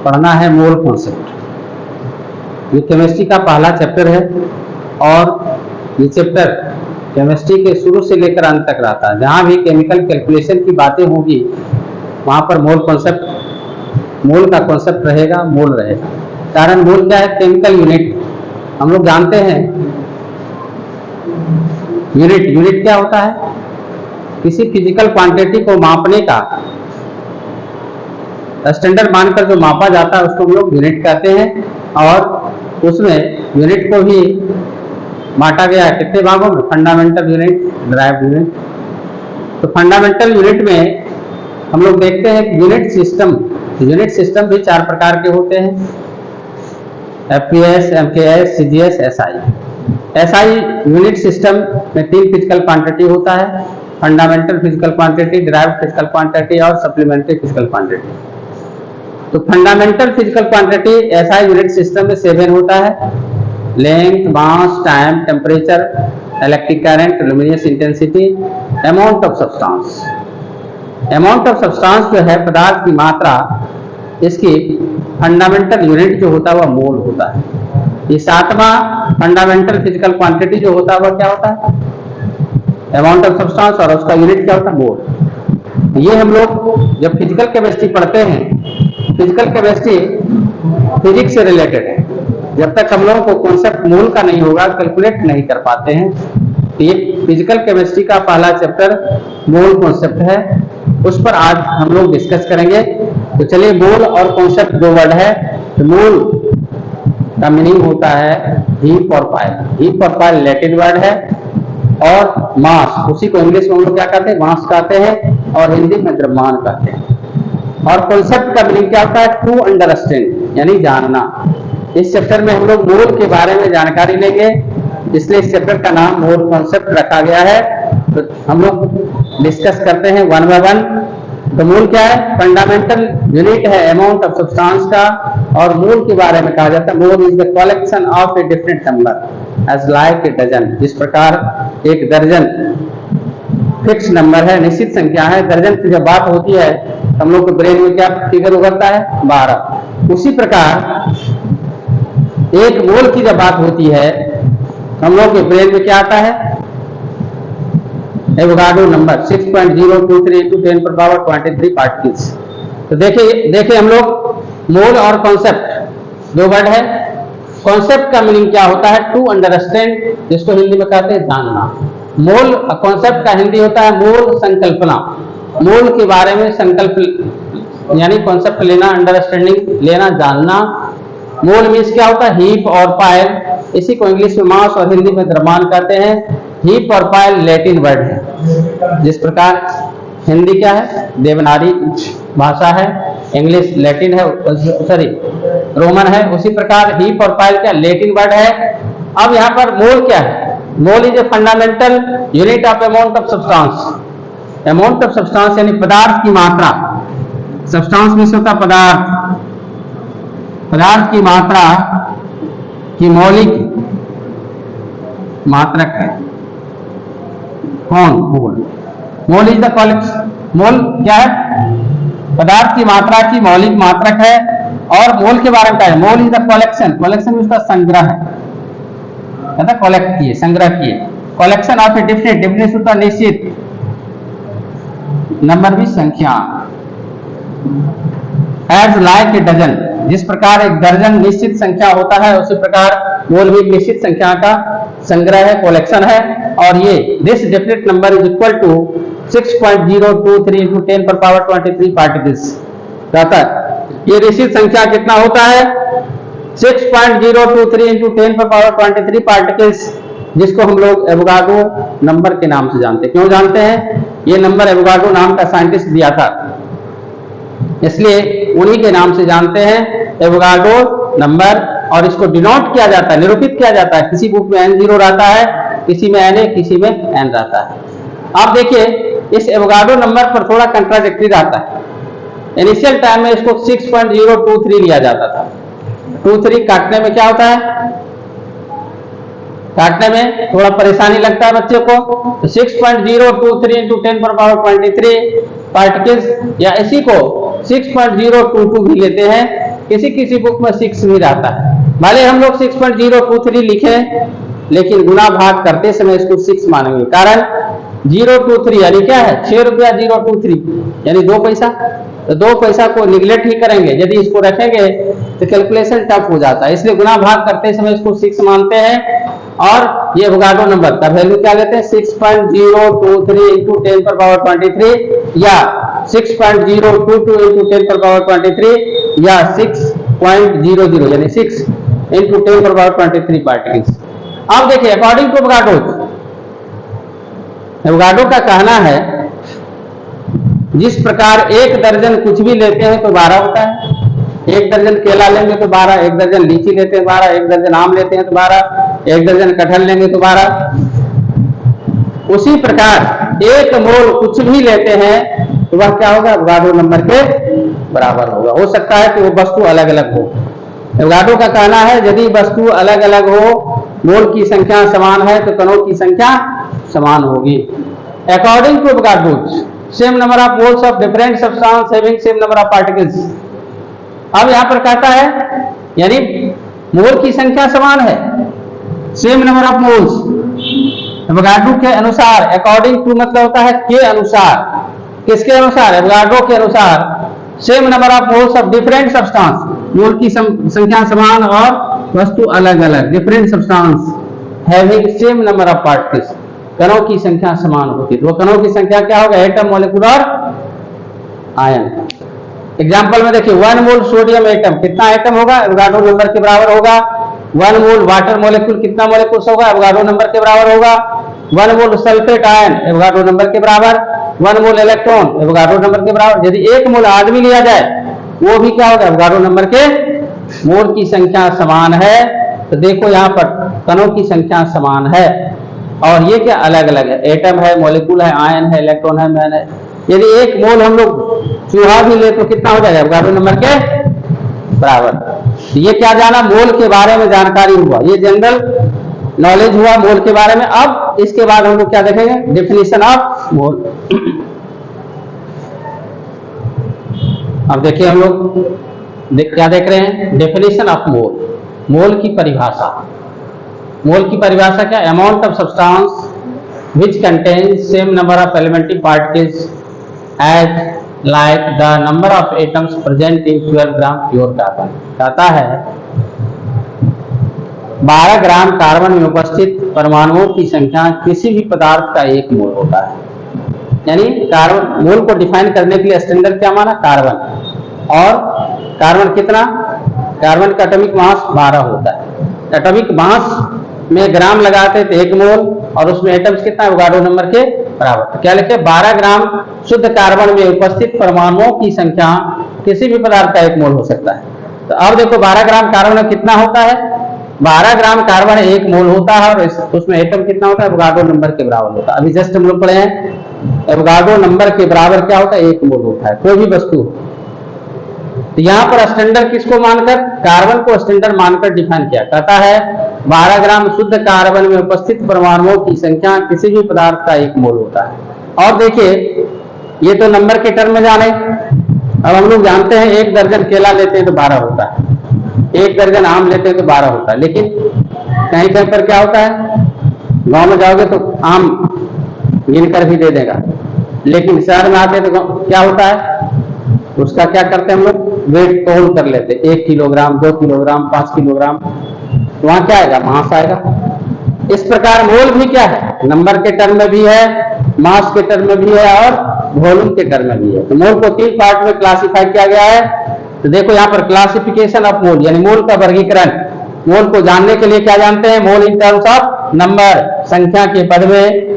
पढ़ना है mole concept. ये केमिस्ट्री का पहला चैप्टर है और ये चैप्टर केमिस्ट्री के शुरू से लेकर अंत तक रहता है। जहाँ भी केमिकल कैलकुलेशन की बातें होगी वहाँ पर मोल कॉन्सेप्ट, मोल का कॉन्सेप्ट रहेगा, मोल रहेगा। कारण मोल क्या है? Chemical unit. हम लोग जानते हैं यूनिट क्या होता है? किसी फिजिकल क्वांटिटी को मापने का स्टैंडर्ड मानकर जो मापा जाता है उसको हम लोग यूनिट कहते हैं। और उसमें यूनिट को भी बांटा गया है कितने भागों में? Fundamental unit, derived unit. तो फंडामेंटल यूनिट में हम लोग देखते हैं कि यूनिट सिस्टम भी 4 प्रकार के होते हैं, FPS, MKS, CGS, SI unit system में 3 फिजिकल क्वांटिटी होता है, fundamental physical quantity, derived physical quantity और सप्लीमेंट्री फिजिकल क्वांटिटी। तो fundamental physical quantity SI unit system में 7 होता है, length, mass, time, temperature, electric current, luminous intensity, amount of substance. Amount of substance जो है पदार्थ की मात्रा, इसकी फंडामेंटल यूनिट जो होता है वह मोल होता है। ये 7वां फंडामेंटल फिजिकल क्वांटिटी जो होता है वह क्या होता है? अमाउंट ऑफ सब्सटेंस, और उसका यूनिट क्या होता है? मोल। ये हम लोग जब फिजिकल केमिस्ट्री पढ़ते हैं, फिजिकल केमिस्ट्री फिजिक्स से रिलेटेड है। जब तक हम लोगों को कॉन्सेप्ट मोल का नहीं होगा, कैलकुलेट नहीं कर पाते हैं। तो ये फिजिकल केमिस्ट्री का पहला चैप्टर मोल कॉन्सेप्ट है, उस पर आज हम लोग डिस्कस करेंगे। तो चलिए, मोल और कॉन्सेप्ट 2 वर्ड है। तो मोल का मीनिंग होता है हीप और पाइल। हीप और पाइल लैटिन वर्ड है, और मास, उसी को इंग्लिश में हम लोग क्या कहते हैं? मास कहते हैं, और हिंदी में द्रव्यमान कहते हैं। और कॉन्सेप्ट का मीनिंग क्या होता है? टू अंडरस्टैंड, यानी जानना। इस चैप्टर में हम लोग मोल के बारे में जानकारी लेंगे, इसलिए इस चैप्टर का नाम मोल कॉन्सेप्ट रखा गया है। तो हम लोग डिस्कस करते हैं 1 by 1। तो मोल क्या है? फंडामेंटल यूनिट है अमाउंट ऑफ सब्सटेंस का, और मोल के बारे में कहा जाता है mole is the collection of a different number as like a dozen. जिस प्रकार एक दर्जन फिक्स नंबर है, निश्चित संख्या है, दर्जन की जब बात होती है हम लोग के ब्रेन में क्या फिगर उभरता है? 12। उसी प्रकार एक मोल की जब बात होती है हम लोग के ब्रेन में क्या आता है? Avogadro number 6.023 × 10⁻23 particles. तो देखिए हम लोग मोल और कॉन्सेप्ट 2 वर्ड है। कॉन्सेप्ट का मीनिंग क्या होता है? टू अंडरस्टैंड, जिसको हिंदी में कहते हैं जानना। मोल कॉन्सेप्ट का हिंदी होता है मोल संकल्पना। मोल के बारे में संकल्प यानी कॉन्सेप्ट लेना, अंडरस्टैंडिंग लेना, जानना। मोल मीन्स क्या होता है? हीप और पाइल, इसी को इंग्लिश में मास और हिंदी में द्रव्यमान कहते हैं। हीप और पाइल लैटिन वर्ड है। जिस प्रकार हिंदी क्या है? देवनागरी भाषा है, इंग्लिश लैटिन है, सॉरी रोमन है। उसी प्रकार हीप और पाइल क्या? लैटिन वर्ड है। अब यहाँ पर मोल क्या है? Mole is a fundamental unit of amount of substance. Amount of substance यानी पदार्थ की मात्रा। सब्सटेंस मीन्स होता पदार्थ, पदार्थ की मात्रा की मौलिक मात्रक है। कौन? मोल। मोल इज द कलेक्शन, मोल क्या है? पदार्थ की मात्रा की मौलिक मात्रक है। और मोल के बारे में क्या है? Mole is the collection, collection उसका संग्रह है, कहता कलेक्ट किए, संग्रह किए। Collection of a different, different होता निश्चित नंबर भी संख्या, एज लाइक ए डजन। जिस प्रकार एक दर्जन निश्चित संख्या होता है, उसी प्रकार मोल भी निश्चित संख्या का संग्रह है, कलेक्शन है। और ये this definite number is equal to 6.023 × 10⁻23 particles रहता है। ये निश्चित संख्या कितना होता है? 6.023 × 10⁻23 पार्टिकल्स, जिसको हम लोग एवोगाड्रो नंबर के नाम से जानते हैं। क्यों जानते हैं? ये नंबर एवोगाड्रो नाम का साइंटिस्ट दिया था, इसलिए उन्हीं के नाम से जानते हैं, एवोगाड्रो नंबर। और इसको डिनोट किया जाता है, निरूपित किया जाता है। किसी बुक में N0 रहता है, किसी में Na, किसी में N रहता है। आप देखिए इस एवोगाड्रो नंबर पर थोड़ा कंट्राडिक्टरी रहता है। इनिशियल टाइम में इसको 6.023 लिया जाता था। 23 काटने में क्या होता है? काटने में थोड़ा परेशानी लगता है बच्चे को। तो 6.023 × 10⁻23 पार्टिकल्स, या इसी को 6.022 भी लेते हैं। किसी किसी बुक में 6 भी रहता है। भले हम लोग 6.023 लिखे, लेकिन गुना भाग करते समय इसको 6 मानेंगे। कारण 023 यानी क्या है, 6 रुपया 023 यानी 2 पैसा। तो 2 पैसा को निगलेक्ट ही करेंगे, यदि इसको रखेंगे तो कैलकुलेशन टफ हो जाता है, इसलिए गुना भाग करते समय इसको 6 मानते हैं। और ये एवोगाड्रो नंबर का वैल्यू क्या लेते हैं, 6.023 इंटू 10 पर पावर 23 या 6.022 इंटू 10 पर पावर 23 या 6.00 यानी 6 इंटू 10 पर पावर 23 पार्टिकल्स। अब देखिए अकॉर्डिंग टू एवोगाड्रो का कहना है जिस प्रकार 1 दर्जन कुछ भी लेते हैं तो 12 होता है, 1 दर्जन केला लेंगे तो 12, 1 दर्जन लीची लेते हैं 12, 1 दर्जन आम लेते हैं तो 12, 1 दर्जन कटहल लेंगे तो 12। उसी प्रकार 1 मोल कुछ भी लेते हैं तो वह क्या होगा, एवोगाड्रो नंबर के बराबर होगा। हो सकता है कि वो वस्तु अलग अलग हो। एवोगाड्रो का कहना है यदि वस्तु अलग अलग हो, मोल की संख्या समान है तो कणों की संख्या समान होगी। According to Avogadro same number of moles of different substance having same number of particles. अब यहां पर कहता है यानी मोल की संख्या समान है, same number of moles. Avogadro के अनुसार, अकॉर्डिंग टू मतलब होता है के अनुसार, किसके अनुसार, एवोगाड्रो के अनुसार same number of moles of different substance, mole की संख्या समान और वस्तु अलग अलग, different substance having same number of particles, कणों की संख्या समान होती है। तो कणों की संख्या क्या होगा, एटम, मॉलिक्यूल और आयन। एग्जांपल में देखिए 1 मोल सोडियम एटम कितना एटम होगा, एवोगाड्रो नंबर के बराबर होगा। 1 मोल वाटर मॉलिक्यूल कितना मॉलिक्यूल्स होगा, एवोगाड्रो नंबर के बराबर होगा। 1 मोल सल्फेट आयन एवोगाड्रो नंबर के बराबर। 1 मोल इलेक्ट्रॉन एवोगाड्रो नंबर के बराबर। यदि 1 मोल आदमी लिया जाए वो भी क्या होगा, एवोगाड्रो नंबर के। मोल की संख्या समान है तो देखो यहाँ पर कणों की संख्या समान है और ये क्या अलग अलग है, एटम है, मॉलिक्यूल है, आयन है, इलेक्ट्रॉन है, मैन है। यदि 1 मोल हम लोग चूहा भी ले तो कितना हो जाएगा, एवोगाड्रो नंबर के बराबर। ये क्या जाना, मोल के बारे में जानकारी हुआ, ये जनरल नॉलेज हुआ मोल के बारे में। अब इसके बाद हम लोग क्या देखेंगे, डेफिनेशन ऑफ मोल। अब देखिए हम लोग क्या देख रहे हैं, डेफिनेशन ऑफ मोल, मोल की परिभाषा। मोल की परिभाषा क्या, amount of substance which contains same number of elementary particles as like the number of atoms present in 12 gram pure carbon. कहता है 12 ग्राम कार्बन में उपस्थित परमाणुओं की संख्या किसी भी पदार्थ का 1 मोल होता है। यानी कार्बन मोल को डिफाइन करने के लिए स्टैंडर्ड क्या माना, कार्बन। और कार्बन कितना, कार्बन का एटॉमिक मास 12 होता है। एटॉमिक मास में ग्राम लगाते तो 1 मोल और उसमें एटम्स कितना, एवोगाड्रो नंबर के बराबर। तो क्या लिखे, 12 ग्राम शुद्ध कार्बन में उपस्थित परमाणुओं की संख्या किसी भी पदार्थ का 1 मोल हो सकता है। तो अब देखो 12 ग्राम कार्बन में कितना होता है, 12 ग्राम कार्बन 1 मोल होता है और उसमें एटम कितना होता है, एवोगाड्रो नंबर के बराबर होता है। अभी जस्ट हम लोग पढ़े हैं एवोगाड्रो नंबर के बराबर क्या होता है, 1 मोल होता है कोई भी वस्तु। तो यहाँ पर स्टैंडर्ड किसको मानकर, कार्बन को स्टैंडर्ड मानकर डिफाइन किया। कहता है 12 ग्राम शुद्ध कार्बन में उपस्थित परमाणुओं की संख्या किसी भी पदार्थ का 1 मोल होता है। और देखिए ये तो नंबर के टर्म में जाने। अब हम लोग जानते हैं 1 दर्जन केला लेते हैं तो 12 होता है, 1 दर्जन आम लेते हैं तो 12 होता है। लेकिन कहीं कहीं पर क्या होता है, गांव में जाओगे तो आम गिनकर भी दे देगा, लेकिन शहर में आते तो क्या होता है, उसका क्या करते हैं हम लोग, वेट तोल कर लेते, 1 किलोग्राम, 2 किलोग्राम, 5 किलोग्राम, तो वहां क्या आएगा, मास आएगा। इस प्रकार मोल भी क्या है, नंबर के टर्म में भी है, मास के टर्म में भी है और वॉल्यूम के टर्म में भी है। तो मोल को 3 पार्ट में क्लासिफाई किया गया है। तो देखो यहाँ पर क्लासिफिकेशन ऑफ मोल यानी मोल का वर्गीकरण। मोल को जानने के लिए क्या जानते हैं, मोल इन टर्म्स ऑफ नंबर, संख्या के पद में,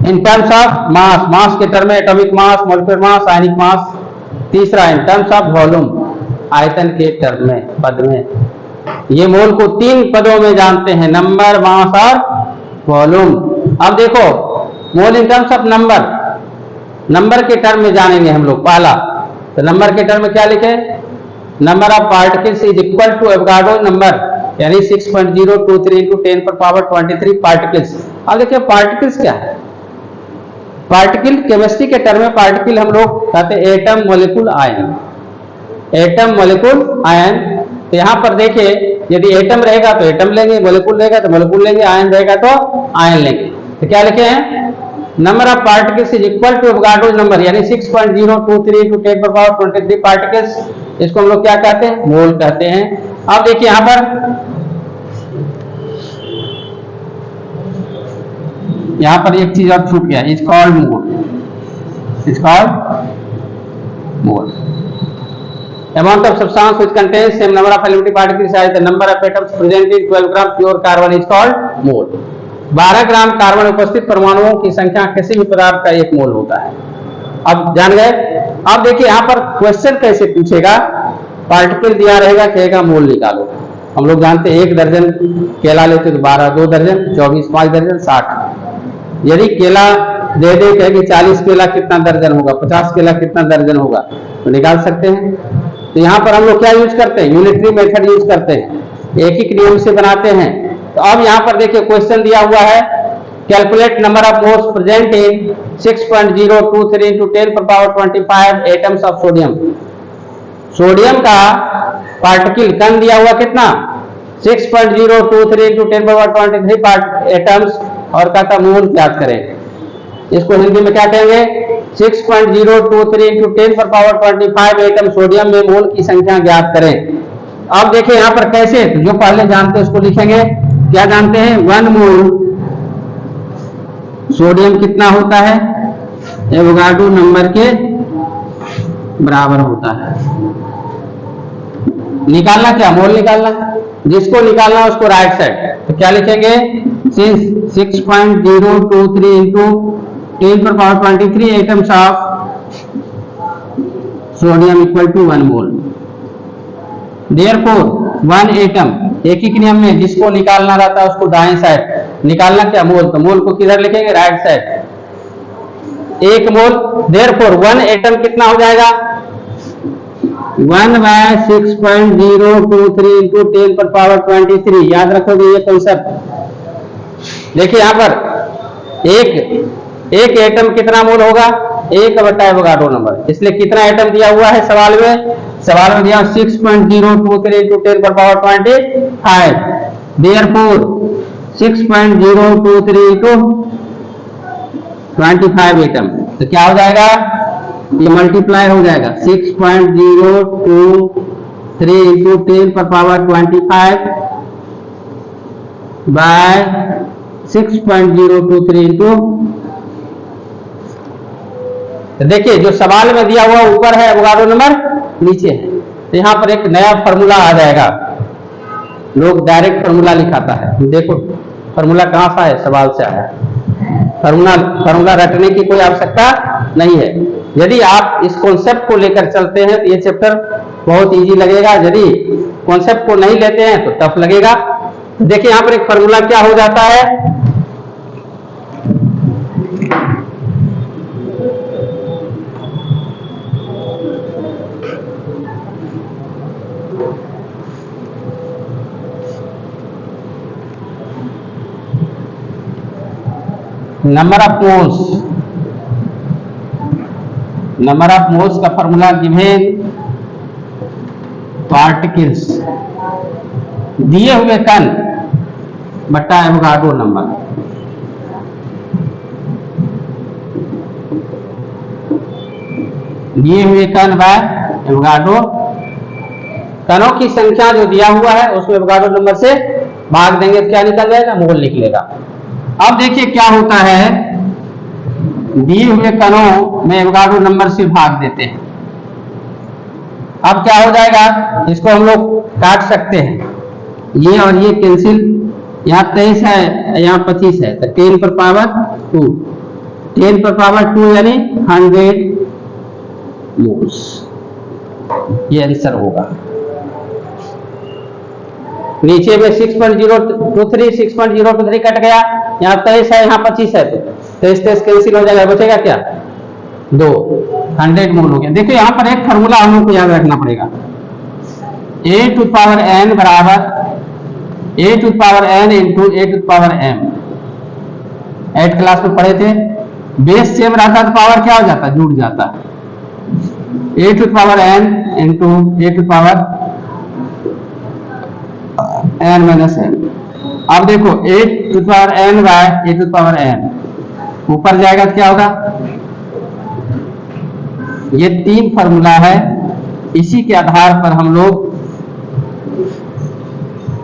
इन टर्म्स ऑफ मास, मास के टर्म में एटॉमिक मास, मॉलिक्यूलर मास, आयनिक मास। तीसरा इन टर्म्स ऑफ वॉल्यूम, आयतन के टर्म में, पद में। ये मोल को 3 पदों में जानते हैं, नंबर, मास और वॉल्यूम। अब देखो mole in terms of number, number के टर्म में जानेंगे हम लोग पहला। तो नंबर के टर्म में क्या लिखे, number of particles is equal to Avogadro number यानी 6.023 इंटू 10 पर पावर 23 पार्टिकल्स। अब देखिए पार्टिकल्स क्या है, पार्टिकल केमिस्ट्री के टर्म में पार्टिकल हम लोग कहते हैं atom, molecule, ion. Atom molecule ion. तो यहाँ पर देखिए यदि एटम रहेगा तो एटम लेंगे, मॉलिक्यूल रहेगा तो मॉलिक्यूल लेंगे, आयन रहेगा तो आयन लेंगे। तो क्या लिखे हैं, number of particles is equal to Avogadro number, यानी 6.023 × 10⁻23 पार्टिकल्स। इसको हम लोग क्या कहते हैं, मोल कहते हैं। अब देखिए यहां पर एक चीज और छूट गया, is called mole, is called mole. Amount of substance which contains same number of elementary particles as the number of atoms present in 12 gram pure carbon is called mole। 12 gram carbon उपस्थित परमाणुओं की संख्या किसी भी पदार्थ का 1 मोल होता है। अब जान गए। अब देखिए यहाँ पर क्वेश्चन कैसे पूछेगा, पार्टिकल दिया रहेगा, कहेगा मोल निकालो। हम लोग जानते हैं 1 दर्जन केला लेते तो 12, 2 दर्जन 24, 5 दर्जन 60। यदि केला दे दे कहेगी 40 केला कितना दर्जन होगा, 50 केला कितना दर्जन होगा, तो निकाल सकते हैं। तो यहाँ पर हम लोग क्या यूज करते हैं, यूनिटरी मेथड यूज करते हैं, एक ही नियम से बनाते हैं। तो अब यहाँ पर देखिए क्वेश्चन दिया हुआ है, calculate number of moles present in 6.023 × 10⁻25 atoms of sodium. Sodium का पार्टिकल कण दिया हुआ कितना, 6.023 × 10⁻23 एटम्स, और कहता मोल ज्ञात करें। इसको हिंदी में क्या कहेंगे, 6.023 × 10⁻25 एटम सोडियम में मोल की संख्या ज्ञात करें। अब देखिए यहाँ पर कैसे, जो पहले जानते हैं उसको लिखेंगे। क्या जानते हैं, 1 मोल सोडियम कितना होता है, एवोगाड्रो नंबर के बराबर होता है। निकालना क्या, मोल निकालना, जिसको निकालना उसको राइट साइड। तो क्या लिखेंगे, 6.023 × 10⁻23 atoms of sodium equal to 1 mole. Therefore 1 atom, एक ही नियम में जिसको निकालना रहता है उसको दाएं साइड, निकालना क्या, मोल, तो मोल को किधर लिखेंगे, right side. 1 mole, therefore 1 atom कितना हो जाएगा, 1/6.023 × 10⁻23। याद रखोगे ये कॉन्सेप्ट। देखिए यहां पर एक एटम कितना मोल होगा, 1/, एवोगाड्रो नंबर। इसलिए कितना एटम दिया हुआ है सवाल में, सवाल में दिया 6.023 × 10⁻25। Therefore 6.023 × 25 atom. तो क्या हो जाएगा, ये मल्टीप्लाई हो जाएगा, 6.023 × 10⁻25 बाय 6.023 × देखिए जो सवाल में दिया हुआ ऊपर है एवोगाड्रो नंबर, नीचे है। तो यहाँ पर एक नया फॉर्मूला आ जाएगा। लोग डायरेक्ट फॉर्मूला लिखाता है, देखो फॉर्मूला कहाँ सा है, सवाल से आया। फॉर्मूला रटने की कोई आवश्यकता नहीं है। यदि आप इस कॉन्सेप्ट को लेकर चलते हैं तो ये चैप्टर बहुत इजी लगेगा, यदि कॉन्सेप्ट को नहीं लेते हैं तो टफ लगेगा। देखिए यहाँ पर एक फॉर्मूला क्या हो जाता है, नंबर ऑफ मोल्स का फॉर्मूला गिवन पार्टिकल्स दिए हुए कण बटा एवोगाड्रो नंबर। दिए हुए कण बाय एवोगाड्रो, कणों की संख्या जो दिया हुआ है उसमें एवोगाड्रो नंबर से भाग देंगे तो क्या निकल जाएगा, मोल निकलेगा। अब देखिए क्या होता है, दिए हुए कणों में एवोगाड्रो नंबर से भाग देते हैं। अब क्या हो जाएगा, इसको हम लोग काट सकते हैं, ये और ये कैंसिल, यहाँ 23 है यहाँ 25 है, तो 10⁻², 10⁻² यानी 100 मोल्स, ये आंसर होगा। नीचे में 6.023 कट गया, यहाँ 23 है यहाँ 25 है, तो 23 कैंसिल हो जाएगा, बचेगा क्या, 2, 100 मोल हो गया। देखिए यहाँ पर एक फॉर्मूला हम लोग को याद रखना पड़ेगा, a⁴n बराबर a⁴n × a⁴m। 8th क्लास में पढ़े थे, बेस सेम रहता तो पावर क्या हो जाता, जुड़ जाता। A to power N into A to power n minus n. अब देखो a to power n by a to power n ऊपर जाएगा तो क्या होगा, ये 3 फार्मूला है, इसी के आधार पर हम लोग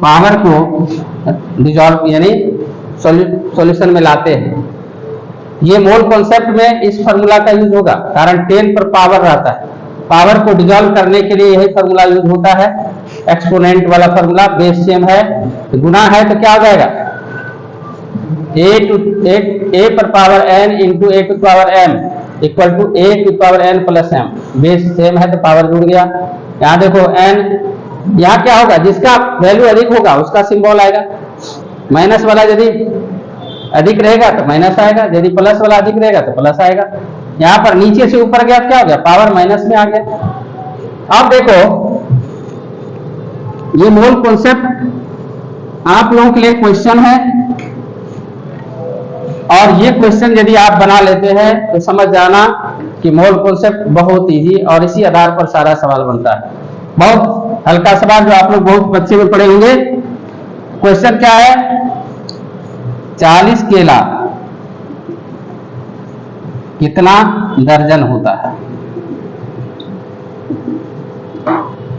पावर को डिसॉल्व यानी सॉल्यूशन में लाते हैं। ये मोल कॉन्सेप्ट में इस फार्मूला का यूज होगा, कारण 10 पर पावर रहता है। पावर को डिसॉल्व करने के लिए यही फार्मूला यूज होता है, एक्सपोनेंट वाला फार्मूला। बेस सेम है तो गुना है तो क्या हो जाएगा, ए पर power N into A to power M equal to A to power N plus M. Base same है तो पावर जुड़ गया। यहाँ देखो एन, यहाँ क्या होगा, जिसका वैल्यू अधिक होगा उसका सिंबल आएगा। माइनस वाला यदि अधिक रहेगा तो माइनस आएगा, यदि प्लस वाला अधिक रहेगा तो प्लस आएगा। यहाँ पर नीचे से ऊपर गया तो क्या हो गया, पावर माइनस में आ गया। अब देखो ये मोल कॉन्सेप्ट आप लोगों के लिए क्वेश्चन है, और ये क्वेश्चन यदि आप बना लेते हैं तो समझ जाना कि मोल कॉन्सेप्ट बहुत इजी, और इसी आधार पर सारा सवाल बनता है। बहुत हल्का सवाल जो आप लोग बहुत बच्चे में पढ़े होंगे। क्वेश्चन क्या है, 40 केला कितना दर्जन होता है।